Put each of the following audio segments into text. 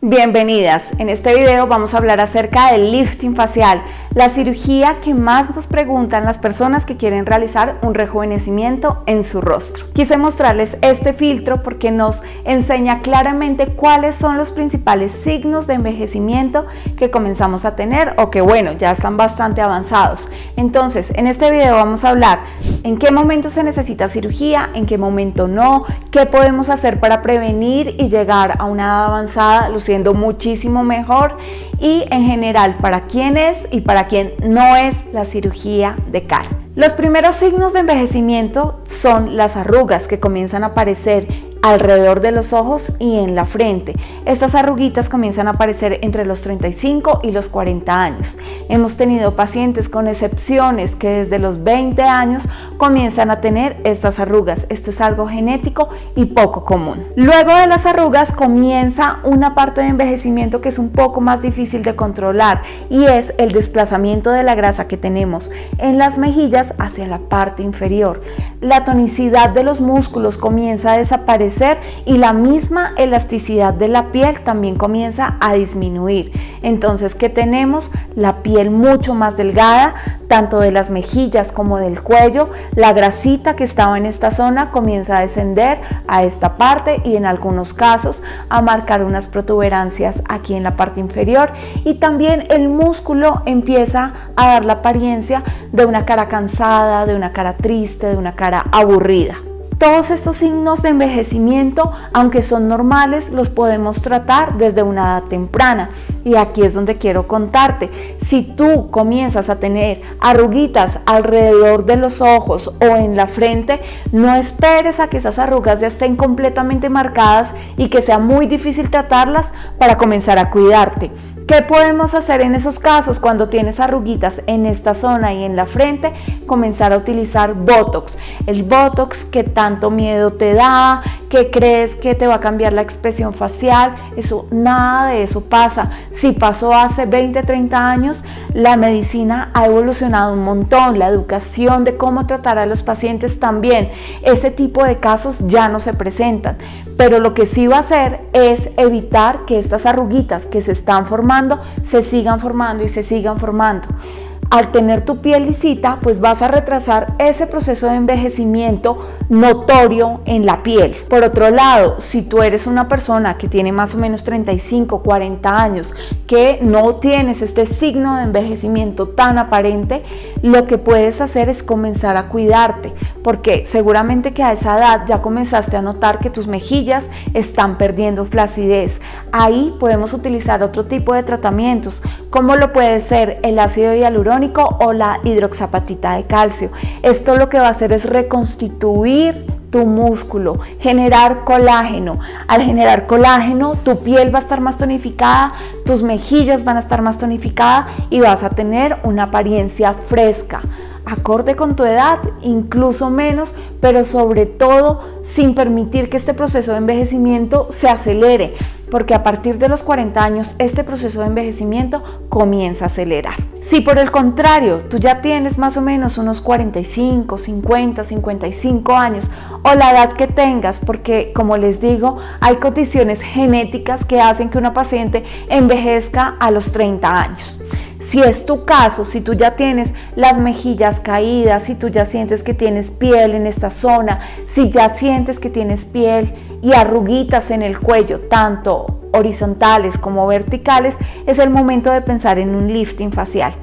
Bienvenidas, en este video vamos a hablar acerca del lifting facial, la cirugía que más nos preguntan las personas que quieren realizar un rejuvenecimiento en su rostro. Quise mostrarles este filtro porque nos enseña claramente cuáles son los principales signos de envejecimiento que comenzamos a tener o que bueno, ya están bastante avanzados. Entonces, en este video vamos a hablar en qué momento se necesita cirugía, en qué momento no, qué podemos hacer para prevenir y llegar a una edad avanzada luciendo muchísimo mejor y en general para quién es y para quién no es la cirugía de cara. Los primeros signos de envejecimiento son las arrugas que comienzan a aparecer alrededor de los ojos y en la frente. Estas arruguitas comienzan a aparecer entre los 35 y los 40 años. Hemos tenido pacientes con excepciones que desde los 20 años comienzan a tener estas arrugas. Esto es algo genético y poco común. Luego de las arrugas comienza una parte de envejecimiento que es un poco más difícil de controlar y es el desplazamiento de la grasa que tenemos en las mejillas hacia la parte inferior. La tonicidad de los músculos comienza a desaparecer y la misma elasticidad de la piel también comienza a disminuir. Entonces, ¿qué tenemos? La piel mucho más delgada, tanto de las mejillas como del cuello. La grasita que estaba en esta zona comienza a descender a esta parte y en algunos casos a marcar unas protuberancias aquí en la parte inferior, y también el músculo empieza a dar la apariencia de una cara cansada, de una cara triste, de una cara aburrida. Todos estos signos de envejecimiento, aunque son normales, los podemos tratar desde una edad temprana. Y aquí es donde quiero contarte. Si tú comienzas a tener arruguitas alrededor de los ojos o en la frente, no esperes a que esas arrugas ya estén completamente marcadas y que sea muy difícil tratarlas para comenzar a cuidarte. ¿Qué podemos hacer en esos casos cuando tienes arruguitas en esta zona y en la frente? Comenzar a utilizar Botox. El Botox que tanto miedo te da, que crees que te va a cambiar la expresión facial, eso, nada de eso pasa. Si pasó hace 20, 30 años, la medicina ha evolucionado un montón, la educación de cómo tratar a los pacientes también. Ese tipo de casos ya no se presentan, pero lo que sí va a hacer es evitar que estas arruguitas que se están formando se sigan formando y se sigan formando. Al tener tu piel lisita, pues vas a retrasar ese proceso de envejecimiento notorio en la piel. Por otro lado, si tú eres una persona que tiene más o menos 35, 40 años, que no tienes este signo de envejecimiento tan aparente, lo que puedes hacer es comenzar a cuidarte, porque seguramente que a esa edad ya comenzaste a notar que tus mejillas están perdiendo flacidez. Ahí podemos utilizar otro tipo de tratamientos, como lo puede ser el ácido hialurónico o la hidroxapatita de calcio. Esto lo que va a hacer es reconstituir tu músculo, generar colágeno. Al generar colágeno, tu piel va a estar más tonificada, tus mejillas van a estar más tonificadas y vas a tener una apariencia fresca, acorde con tu edad, incluso menos, pero sobre todo sin permitir que este proceso de envejecimiento se acelere, porque a partir de los 40 años este proceso de envejecimiento comienza a acelerar. Si por el contrario tú ya tienes más o menos unos 45, 50, 55 años o la edad que tengas, porque como les digo, hay condiciones genéticas que hacen que una paciente envejezca a los 30 años. Si es tu caso, si tú ya tienes las mejillas caídas, si tú ya sientes que tienes piel en esta zona, si ya sientes que tienes piel y arruguitas en el cuello, tanto horizontales como verticales, es el momento de pensar en un lifting facial.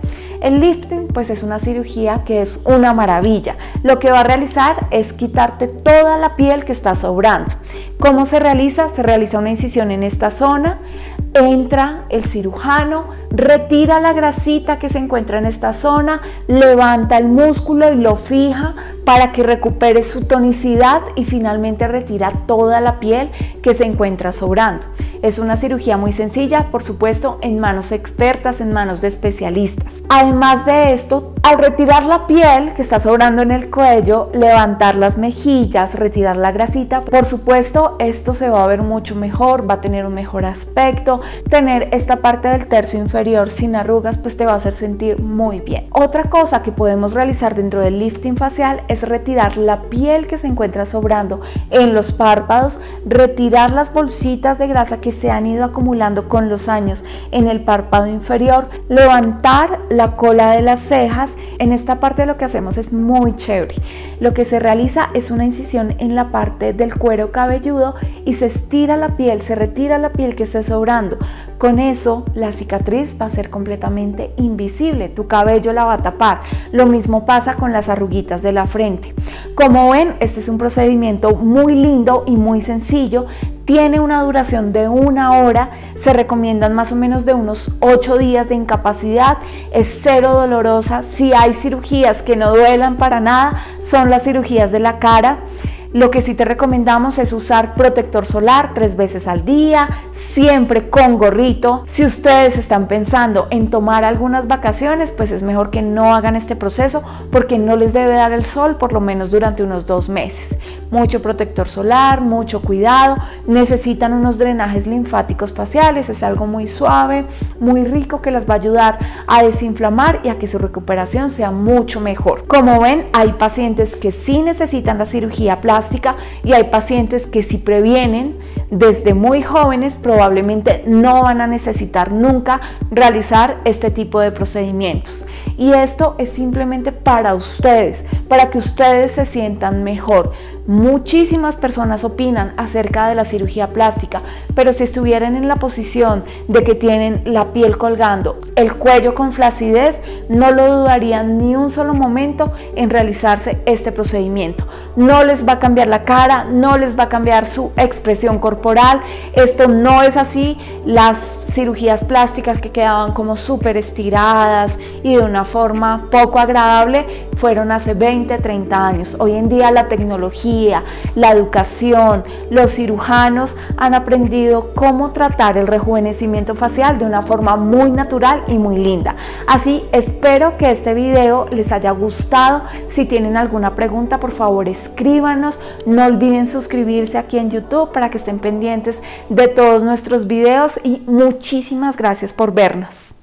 El lifting pues es una cirugía que es una maravilla. Lo que va a realizar es quitarte toda la piel que está sobrando. ¿Cómo se realiza? Se realiza una incisión en esta zona, entra el cirujano, retira la grasita que se encuentra en esta zona, levanta el músculo y lo fija para que recupere su tonicidad y finalmente retira toda la piel que se encuentra sobrando. Es una cirugía muy sencilla, por supuesto, en manos expertas, en manos de especialistas. Además de esto, al retirar la piel que está sobrando en el cuello, levantar las mejillas, retirar la grasita, por supuesto, esto se va a ver mucho mejor, va a tener un mejor aspecto, tener esta parte del tercio inferior inferior sin arrugas, pues te va a hacer sentir muy bien. Otra cosa que podemos realizar dentro del lifting facial es retirar la piel que se encuentra sobrando en los párpados, retirar las bolsitas de grasa que se han ido acumulando con los años en el párpado inferior, levantar la cola de las cejas. En esta parte lo que hacemos es muy chévere. Lo que se realiza es una incisión en la parte del cuero cabelludo y se estira la piel, se retira la piel que esté sobrando. Con eso la cicatriz va a ser completamente invisible, tu cabello la va a tapar. Lo mismo pasa con las arruguitas de la frente. Como ven, este es un procedimiento muy lindo y muy sencillo. Tiene una duración de 1 hora, se recomiendan más o menos de unos 8 días de incapacidad, es cero dolorosa. Si hay cirugías que no duelan para nada, son las cirugías de la cara. Lo que sí te recomendamos es usar protector solar 3 veces al día, siempre con gorrito. Si ustedes están pensando en tomar algunas vacaciones, pues es mejor que no hagan este proceso porque no les debe dar el sol por lo menos durante unos 2 meses. Mucho protector solar, mucho cuidado. Necesitan unos drenajes linfáticos faciales, es algo muy suave, muy rico que les va a ayudar a desinflamar y a que su recuperación sea mucho mejor. Como ven, hay pacientes que sí necesitan la cirugía plástica y hay pacientes que si previenen desde muy jóvenes probablemente no van a necesitar nunca realizar este tipo de procedimientos. Y esto es simplemente para ustedes, para que ustedes se sientan mejor. Muchísimas personas opinan acerca de la cirugía plástica, pero si estuvieran en la posición de que tienen la piel colgando, el cuello con flacidez, no lo dudarían ni un solo momento en realizarse este procedimiento. No les va a cambiar la cara, no les va a cambiar su expresión corporal. Esto no es así. Las cirugías plásticas que quedaban como súper estiradas y de una forma poco agradable fueron hace 20, 30 años. Hoy en día la tecnología, la educación, los cirujanos han aprendido cómo tratar el rejuvenecimiento facial de una forma muy natural y muy linda. Así espero que este video les haya gustado. Si tienen alguna pregunta, por favor escríbanos. No olviden suscribirse aquí en YouTube para que estén pendientes de todos nuestros videos y muchísimas gracias por vernos.